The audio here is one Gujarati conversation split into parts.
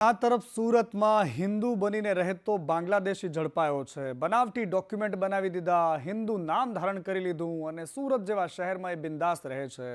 આ તરફ સુરતમાં હિન્દુ બનીને રહેતો બાંગ્લાદેશી ઝડપાયો છે। બનાવટી ડોક્યુમેન્ટ બનાવી દીધા, હિન્દુ નામ ધારણ કરી લીધું અને સુરત જેવા શહેરમાં એ બિંદાસ રહે છે।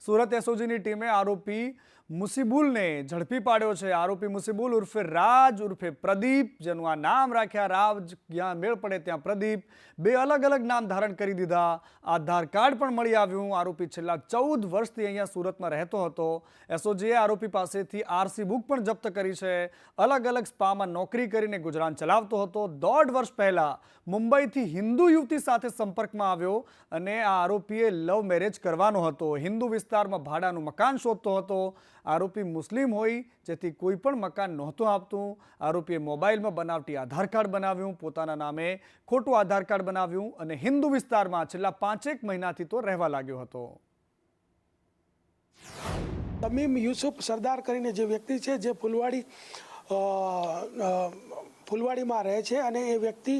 સુરત એસઓજીની ટીમે આરોપી મુસીબુલને ઝડપી પાડ્યો છે। આરોપી મુસીબુલ ઉર્ફે રાજ ઉર્ફે પ્રદીપ, જેનું આ નામ રાખ્યા રાજ, જ્યાં મેળ પડે ત્યાં પ્રદીપ, બે અલગ અલગ નામ ધારણ કરી દીધા। આધાર કાર્ડ પણ મળી આવ્યું। આરોપી છેલ્લા 14 વર્ષથી અહીંયા સુરતમાં રહેતો હતો। એસઓજીએ આરોપી પાસેથી આરસી બુક પણ જપ્ત કરી છે। अलग अलग स्पाમાં નોકરી કરીને ગુજરાન ચલાવતો હતો। 1.5 વર્ષ પહેલા મુંબઈથી હિન્દુ યુવતી સાથે સંપર્કમાં આવ્યો અને આ આરોપીએ લવ મેરેજ કરવાનો હતો। હિન્દુ વિસ્તારમાં ભાડાનું મકાન શોધતો હતો। આરોપી મુસ્લિમ હોય જેથી કોઈ પણ મકાન નહોતું આપતું। આરોપીએ મોબાઈલમાં બનાવટી આધાર કાર્ડ બનાવ્યું, પોતાના નામે ખોટું આધાર કાર્ડ બનાવ્યું અને હિન્દુ વિસ્તારમાં છેલ્લા 5-1 મહિનાથી તો રહેવા લાગ્યો હતો। तमीम यूसुफ सरदार करीने जे व्यक्ति है जे फुलवाड़ी में रहे छे अने ए व्यक्ति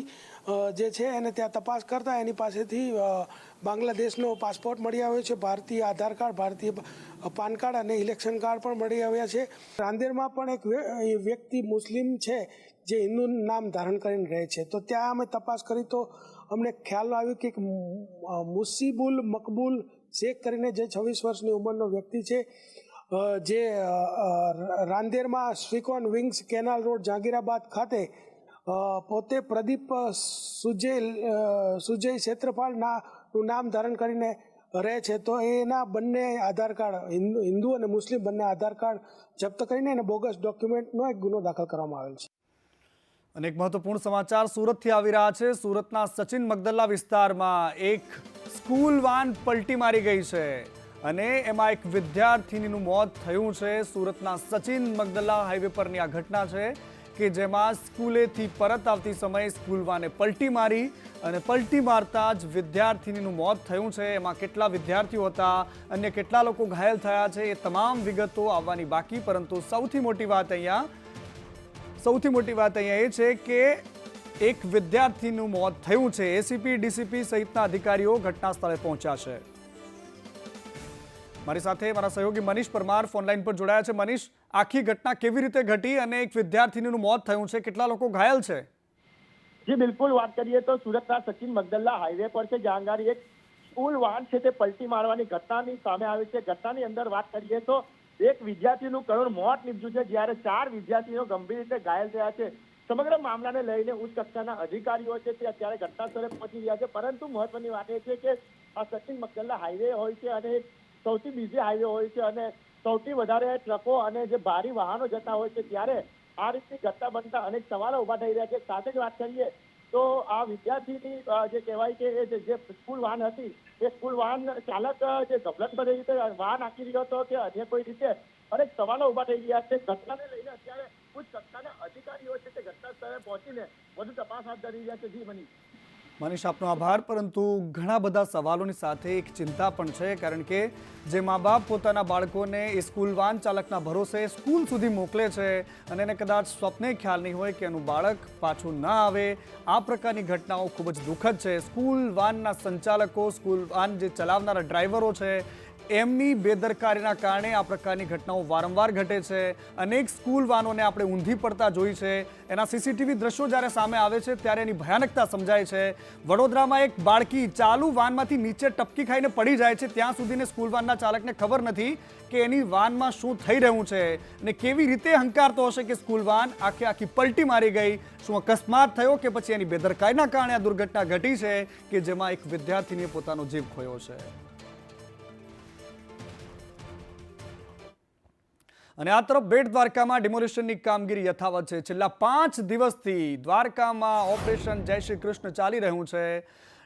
जे छे एने त्यां तपास करता एनी पासेथी बांग्लादेशनो पासपोर्ट मळी आव्यो छे, भारतीय आधार कार्ड, भारतीय पान कार्ड अने इलेक्शन कार्ड पण मळी आव्या छे। रांदेर में पण एक व्यक्ति मुस्लिम छे जे हिंदू नाम धारण करीने रहे छे, तो त्यां अमे तपास करी तो अमने ख्याल आव्यो कि मुसीबुल मकबूल शेख करीने जे 26 वर्षनी उंमरनो व्यक्ति छे जे रांदेर में श्रीकोन विंग्स केनाल रोड जहांगीराबाद खाते पोते प्रदीप सुजय क्षेत्रपाल नाम धारण करीने रहे छे, तो एना बंने आधार कार्ड हिंदू और मुस्लिम बंने आधार कार्ड जप्त करीने एने बोगस डॉक्यूमेंटनो एक गुनो दाखल करवामां आवेल छे। अनेक महत्वपूर्ण समाचार सूरतथी आवी रह्या छे। सूरतना सचिन मगदल्ला विस्तारमां एक स्कूल वान पलटी मारी गई छे અને એમાં એક વિદ્યાર્થીનીનું મોત થયું છે। સુરતના સચિન મગદલ્લા હાઈવે પરની આ ઘટના છે કે જેમાં સ્કૂલેથી પરત આવતી સમયે સ્કૂલ વાને પલટી મારી અને પલટી મારતા જ વિદ્યાર્થીનીનું મોત થયું છે। એમાં કેટલા વિદ્યાર્થીઓ હતા, અન્ય કેટલા લોકો ઘાયલ થયા છે, એ તમામ વિગતો આવવાની બાકી, પરંતુ સૌથી મોટી વાત અહીંયા એ છે કે એક વિદ્યાર્થીનું મોત થયું છે। એસીપી ડીસીપી સહિતના અધિકારીઓ ઘટના સ્થળે પહોંચ્યા છે। મારી સાથે મારા સહયોગી મનીષ પરમાર ફોનલાઈન પર જોડાયા છે। મનીષ, આખી ઘટના કેવી રીતે ઘટી અને એક વિદ્યાર્થીનું મોત થયું છે, કેટલા લોકો ઘાયલ છે? जी बिल्कुल, बात करिए तो सूरतना सचिन मगदल्ला हाईवे पर से जहां एक स्कूल वाहन से पलटी मारवानी घटनानी सामे आवी छे। घटनानी अंदर बात करिए तो एक विद्यार्थीનું કરુણ મોત નીપજ્યું છે, જ્યારે 4 વિદ્યાર્થીઓ ગંભીર રીતે ઘાયલ થયા છે। સમગ્ર મામલાને લઈને ઉચ્ચ કક્ષાના અધિકારીઓ છે તે અત્યારે ઘટના સ્થળે પહોંચી રહ્યા છે, પરંતુ મહત્વની વાત એ છે કે આ સચિન મગદલ્લા હાઈવે હોય છે અને સૌથી બીજી હાઈવે હોય છે અને સૌથી વધારે ટ્રકો અને જે ભારી વાહનો જતા હોય છે, ત્યારે આ રીતની ઘટના બનતા અનેક સવાલો ઉભા થઈ રહ્યા છે। સાથે જ વાત કરીએ તો આ વિદ્યાર્થીની જે કહેવાય કે જે સ્કૂલ વાન હતી એ સ્કૂલ વાન ચાલક જે ગફલતભરી રીતે વાહન આંકી રહ્યો હતો કે અન્ય કોઈ રીતે અનેક સવાલો ઉભા થઈ રહ્યા છે। ઘટનાને લઈને અત્યારે ઉચ્ચ કક્ષાના અધિકારીઓ છે તે ઘટના સ્થળે પહોંચીને વધુ તપાસ હાથ ધરી રહ્યા છે। જી મનીષ, આપનો આભાર। પરંતુ ઘણા બધા સવાલોની સાથે એક ચિંતા પણ છે, કારણ કે જે મા બાપ પોતાના બાળકોને એ સ્કૂલ વાન ચાલકના ભરોસે સ્કૂલ સુધી મોકલે છે અને એને કદાચ સ્વપ્ને ખ્યાલ નહીં હોય કે એનું બાળક પાછું ના આવે, આ પ્રકારની ઘટનાઓ ખૂબ જ દુઃખદ છે। સ્કૂલ વાનના સંચાલકો, સ્કૂલ વાન જે ચલાવનારા ડ્રાઈવરો છે, એમની બેદરકારીના કારણે આ પ્રકારની ઘટનાઓ વારંવાર ઘટે છે। અનેક સ્કૂલ વાનોને આપણે ઊંધી પડતા જોઈ છે। એના સીસીટીવી દ્રશ્યો જ્યારે સામે આવે છે ત્યારે એની ભયાનકતા સમજાય છે। વડોદરામાં એક બાળકી ચાલુ વાનમાંથી નીચે ટપકી ખાઈને પડી જાય છે, ત્યાં સુધીને સ્કૂલ વાનના ચાલકને ખબર નથી કે એની વાનમાં શું થઈ રહ્યું છે અને કેવી રીતે હંકારતો હશે કે સ્કૂલ વાન આખી પલટી મારી ગઈ। શું અકસ્માત થયો કે પછી એની બેદરકારીના કારણે આ દુર્ઘટના ઘટી છે કે જેમાં એક વિદ્યાર્થીનીએ પોતાનો જીવ ખોયો છે? અને આ તરફ બેટ દ્વારકામાં ડિમોલિશનની કામગીરી યથાવત છે। છેલ્લા 5 દિવસથી દ્વારકામાં ઓપરેશન જય શ્રી કૃષ્ણ ચાલી રહ્યું છે,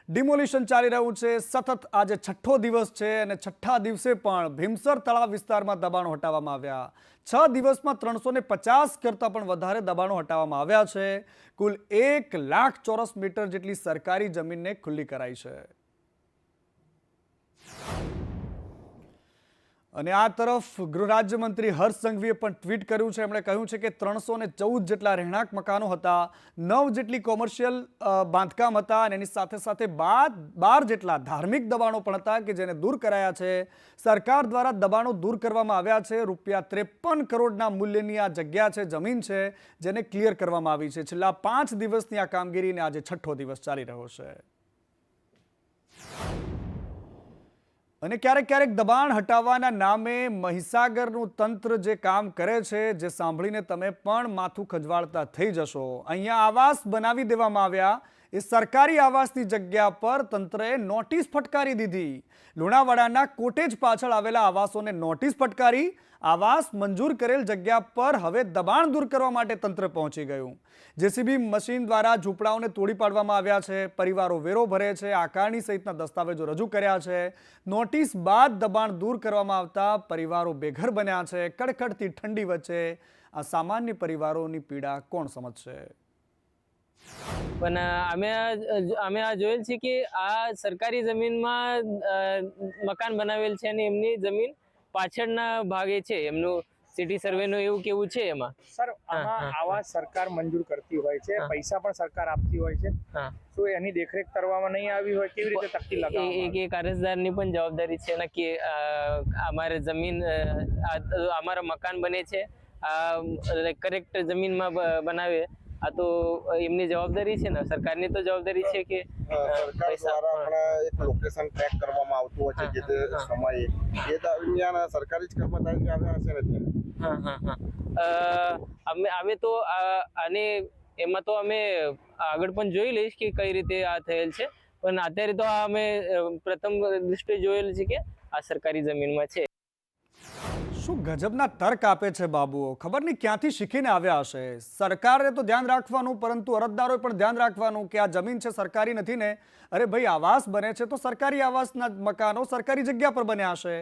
ડિમોલિશન ચાલી રહ્યું છે। સતત આજે 6થો દિવસ છે અને 6થા દિવસે પણ ભીમસર તળાવ વિસ્તારમાં દબાણો હટાવવામાં આવ્યા। 6 દિવસમાં 350 કરતાં પણ વધારે દબાણો હટાવવામાં આવ્યા છે। કુલ 1 લાખ ચોરસ મીટર જેટલી સરકારી જમીનને ખુલ્લી કરાઈ છે। અને આ તરફ ગૃહ રાજ્યમંત્રી હર્ષ સંઘવીએ પણ ટ્વીટ કર્યું છે. એમણે કહ્યું છે કે 314 જેટલા રહેણાંક મકાનો હતા, 9 જેટલી કોમર્શિયલ બાંધકામ હતા અને એની સાથે સાથે 12 જેટલા ધાર્મિક દબાણો પણ હતા કે જેને દૂર કરાયા છે. સરકાર દ્વારા દબાણો દૂર કરવામાં આવ્યા છે. ₹53 કરોડના મૂલ્યની આ જગ્યા છે, જમીન છે, જેને ક્લિયર કરવામાં આવી છે. છેલ્લા 5 દિવસની આ કામગીરીને આજે 6થો દિવસ ચાલી રહ્યો છે. અને ક્યારેક ક્યારેક દબાણ હટાવવાના નામે મહીસાગરનું તંત્ર જે કામ કરે છે, જે સાંભળીને તમે પણ માથું ખંજવાળતા થઈ જશો. અહીંયા આવાસ બનાવી દેવામાં આવ્યા. એ સરકારી આવાસની જગ્યા પર તંત્રએ નોટિસ ફટકારી દીધી. લુણાવાડાના કોટેજ પાછળ આવેલા આવાસોને નોટિસ ફટકારી. આવાસ મંજૂર કરેલ જગ્યા પર હવે દબાણ દૂર કરવા માટે તંત્ર પહોંચી ગયું. જેસીબી મશીન દ્વારા ઝૂંપડાઓને તોડી પાડવામાં આવ્યા છે. પરિવારો વેરો ભરે છે. આકારણી સહિતના દસ્તાવેજો રજૂ કર્યા છે. નોટિસ બાદ દબાણ દૂર કરવામાં આવતા પરિવારો બેઘર બન્યા છે. કડકડતી ઠંડી વચ્ચે આ સામાન્ય પરિવારોની પીડા કોણ સમજશે? પણ અમે આ જોયેલ છે કે આ સરકારી જમીનમાં મકાન બનાવેલ છે અને એમની જમીન પાછળના ભાગે છે. એમનું સિટી સર્વેનું એવું કેવું છે. એમાં સર આમાં આવાસ સરકાર મંજૂર કરતી હોય છે, પૈસા પણ સરકાર આપતી હોય છે. તો એની દેખરેખ કરવામાં નહીં આવી હોય, કેવી રીતે તકતી લગાવવામાં? એક અરજદારની પણ જવાબદારી છે ને કે અમારે જમીન અમારા મકાન બને છે કરેક્ટ જમીનમાં બનાવે. આ તો એમની જવાબદારી છે ને, સરકારની તો જવાબદારી છે કે સરકાર દ્વારા પણ એક લોકેશન ટ્રેક કરવામાં આવતું હોય છે. જે તે સમયે એ દરમિયાન સરકારી જ કર્મચારી આવ્યા હશે ને ત્યાં અમે તો આને એમાં તો અમે આગળ પણ જોઈ લઈશ કે કઈ રીતે આ થયેલ છે. પણ અત્યારે તો અમે પ્રથમ દૃષ્ટિએ જોયેલ છે કે આ સરકારી જમીનમાં છે. શું ગજબના તર્ક આપે છે બાબુઓ! ખબર નહીં ક્યાંથી શીખીને આવ્યા હશે. સરકારે તો ધ્યાન રાખવાનું, પરંતુ અરજદારોએ પણ ધ્યાન રાખવાનું કે આ જમીન છે સરકારી નથી ને. અરે ભાઈ, આવાસ બને છે તો સરકારી આવાસના મકાનો સરકારી જગ્યા પર બન્યા હશે.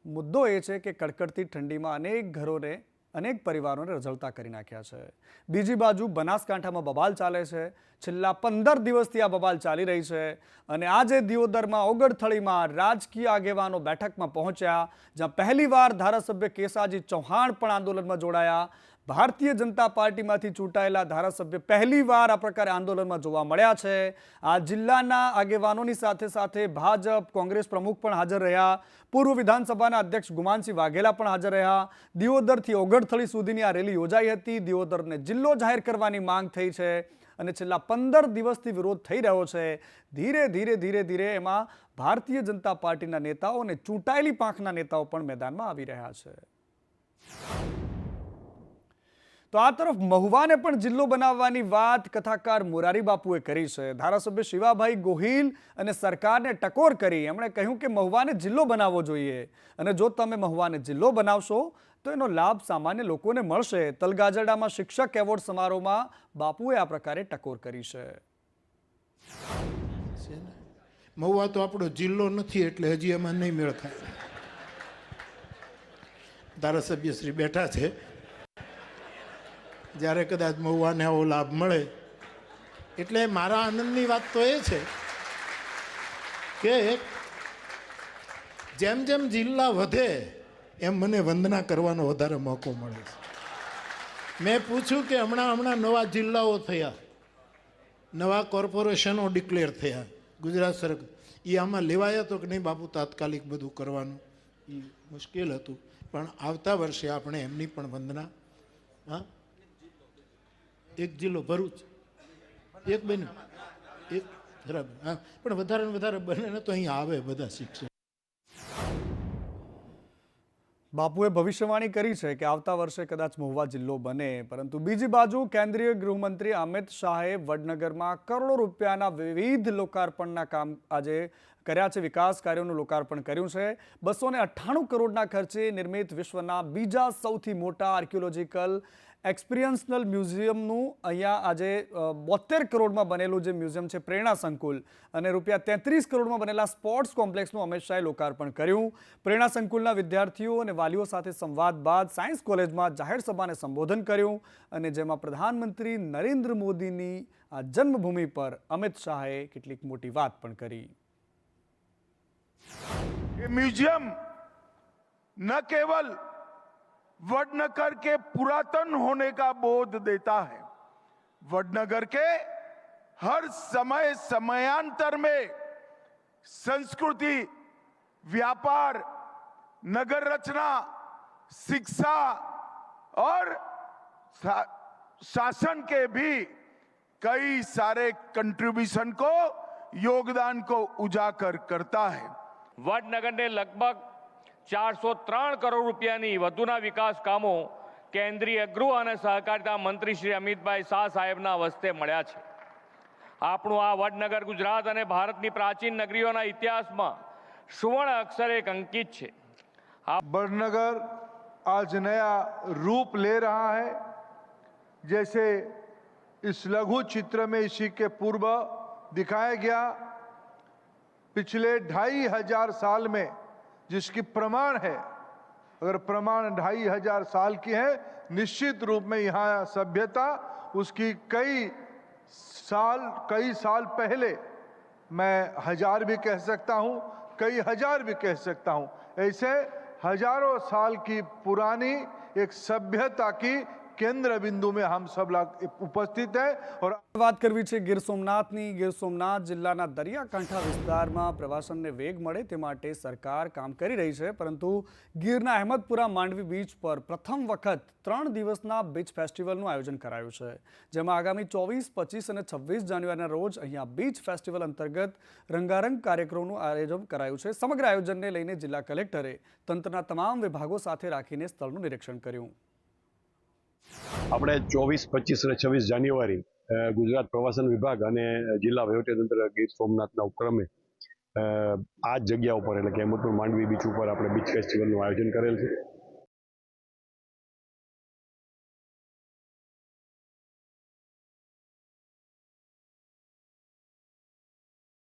મુદ્દો એ છે કે કડકડતી ઠંડીમાં અનેક ઘરોને, અનેક પરિવારોને રઝળતા કરી નાખ્યા છે. બીજી બાજુ બનાસકાંઠામાં બબાલ ચાલે છે. છેલ્લા 15 દિવસથી આ બબાલ ચાલી રહી છે. અને આજે દિયોદરમાં ઓગણથળીમાં રાજકીય આગેવાનો બેઠકમાં પહોંચ્યા, જ્યાં પહેલીવાર ધારાસભ્ય કેસાજી ચૌહાણ પણ આંદોલનમાં જોડાયા. ભારતીય જનતા પાર્ટીમાંથી ચૂંટાયેલા ધારાસભ્ય પહેલીવાર આ પ્રકારે આંદોલનમાં જોવા મળ્યા છે. આ જિલ્લાના આગેવાનોની સાથે સાથે ભાજપ, કોંગ્રેસ પ્રમુખ પણ હાજર રહ્યા. પૂર્વ વિધાનસભાના અધ્યક્ષ ગુમાનસિંહ વાઘેલા પણ હાજર રહ્યા. દિયોદરથી ઓગણથળી સુધીની આ રેલી યોજાઈ હતી. દિયોદરને જિલ્લો જાહેર કરવાની માંગ થઈ છે અને છેલ્લા 15 દિવસથી વિરોધ થઈ રહ્યો છે. ધીરે ધીરે એમાં ભારતીય જનતા પાર્ટીના નેતાઓ અને ચૂંટાયેલી પાંખના નેતાઓ પણ મેદાનમાં આવી રહ્યા છે. તો આ તરફ મહુવાને પણ જિલ્લો બનાવવાની વાત કથાકાર મોરારી બાપુએ કરી છે. ધારાસભ્ય શિવાભાઈ ગોહિલ અને સરકારને ટકોર કરી. એમણે કહ્યું કે મહુવાને જિલ્લો બનાવવો જોઈએ અને જો તમે મહુવાને જિલ્લો બનાવશો તો એનો લાભ સામાન્ય લોકોને મળશે. તલગાજરડામાં શિક્ષક એવોર્ડ સમારોહમાં બાપુએ આ પ્રકારે ટકોર કરી છે. મહુવા તો આપણો જિલ્લો નથી એટલે હજી એમાં નહીં મેળ થાય. ધારાસભ્ય શ્રી બેઠા છે, જ્યારે કદાચ મહુવાને આવો લાભ મળે એટલે મારા આનંદની વાત તો એ છે કે જેમ જેમ જિલ્લા વધે એમ મને વંદના કરવાનો વધારે મોકો મળે છે. મેં પૂછ્યું કે હમણાં નવા જિલ્લાઓ થયા, નવા કોર્પોરેશનો ડિક્લેર થયા ગુજરાત સરકાર, એ આમાં લેવાયા તો કે નહીં બાપુ? તાત્કાલિક બધું કરવાનું એ મુશ્કેલ હતું, પણ આવતા વર્ષે આપણે એમની પણ વંદના. હા, એક જિલ્લો ભરૂચ, એક બન્યું, એક બરાબર. હા, પણ વધારે ને વધારે બને ને તો અહીં આવે બધા શિક્ષક. બાપુએ ભવિષ્યવાણી કરી છે કે આવતા વર્ષે કદાચ મહુવા જિલ્લો બને. પરંતુ બીજી બાજુ કેન્દ્રીય ગૃહમંત્રી અમિત શાહે વડનગરમાં કરોડો રૂપિયાના વિવિધ લોકાર્પણના કામ આજે કર્યા છે. વિકાસ કાર્યોનું લોકાર્પણ કર્યું છે. 298 કરોડના ખર્ચે નિર્મિત વિશ્વના બીજા સૌથી મોટા આર્કિયોલોજીકલ એક્સપિરિયન્સનલ મ્યુઝિયમનું અહીંયા આજે 72 કરોડમાં બનેલું જે મ્યુઝિયમ છે પ્રેરણા સંકુલ, અને ₹33 કરોડમાં બનેલા સ્પોર્ટ્સ કોમ્પ્લેક્સનું અમિત શાહે લોકાર્પણ કર્યું. પ્રેરણા સંકુલના વિદ્યાર્થીઓ અને વાલીઓ સાથે સંવાદ બાદ સાયન્સ કોલેજમાં જાહેર સભાને સંબોધન કર્યું, અને જેમાં પ્રધાનમંત્રી નરેન્દ્ર મોદીની આ જન્મભૂમિ પર અમિત શાહે કેટલીક મોટી વાત પણ કરી. મ્યુઝિયમ न केवल वडनगर के पुरातन होने का बोध देता है, वडनगर के हर समय समयांतर में संस्कृति, व्यापार, नगर रचना, शिक्षा और शासन के भी कई सारे कंट्रीब्यूशन को, योगदान को उजागर करता है। વડનગરને લગભગ 403 કરોડ રૂપિયાની વધુના વિકાસ કામો કેન્દ્રીય ગૃહ અને સહકારિતા મંત્રી શ્રી અમિતભાઈ શાહ સાહેબના વસ્તે મળ્યા છે. આપણું આ વડનગર ગુજરાત અને ભારતની પ્રાચીન નગરીઓના ઇતિહાસમાં સુવર્ણ અક્ષરે અંકિત છે. वडनगर आज नया रूप ले रहा है, जैसे इस लघु चित्र में इसी के पूर्व दिखाया गया। पिछले 2500 साल में जिसकी प्रमाण है, अगर प्रमाण 2500 साल की है, निश्चित रूप में यहाँ सभ्यता उसकी कई साल पहले, मैं 1000 भी कह सकता हूँ, कई हजार भी कह सकता हूँ, ऐसे हजारों साल की पुरानी एक सभ्यता की केंद्र बिंदु में हम सब लोग उपस्थित है। और વાત કરવી છે ગીર સોમનાથની. ગીર સોમનાથ જિલ્લાના દરિયાકાંઠા વિસ્તારમાં પ્રવાસનને વેગ મળે તે માટે સરકાર કામ કરી રહી છે, પરંતુ ગીરના અહેમદપુરા માંડવી બીચ પર પ્રથમ વખત 3 દિવસના બીચ ફેસ્ટિવલનું આયોજન કરાયું છે, જેમાં આગામી 24, 25 અને 26 જાન્યુઆરીના રોજ અહીંયા બીચ ફેસ્ટિવલ અંતર્ગત રંગારંગ કાર્યક્રમનું આયોજન કરાયું છે. સમગ્ર આયોજનને લઈને જિલ્લા કલેક્ટરે તંત્રના તમામ વિભાગો સાથે રાખીને સ્થળનું નિરીક્ષણ કર્યું. આપણે 24, 25 અને 26 જાન્યુઆરી ગુજરાત પ્રવાસન વિભાગ અને જિલ્લા વહીવટીતંત્ર ગીર સોમનાથના ઉપક્રમે આ જગ્યા ઉપર એટલે કે અહેમદપુર માંડવી બીચ ઉપર આપણે બીચ ફેસ્ટિવલનું આયોજન કરેલ છે.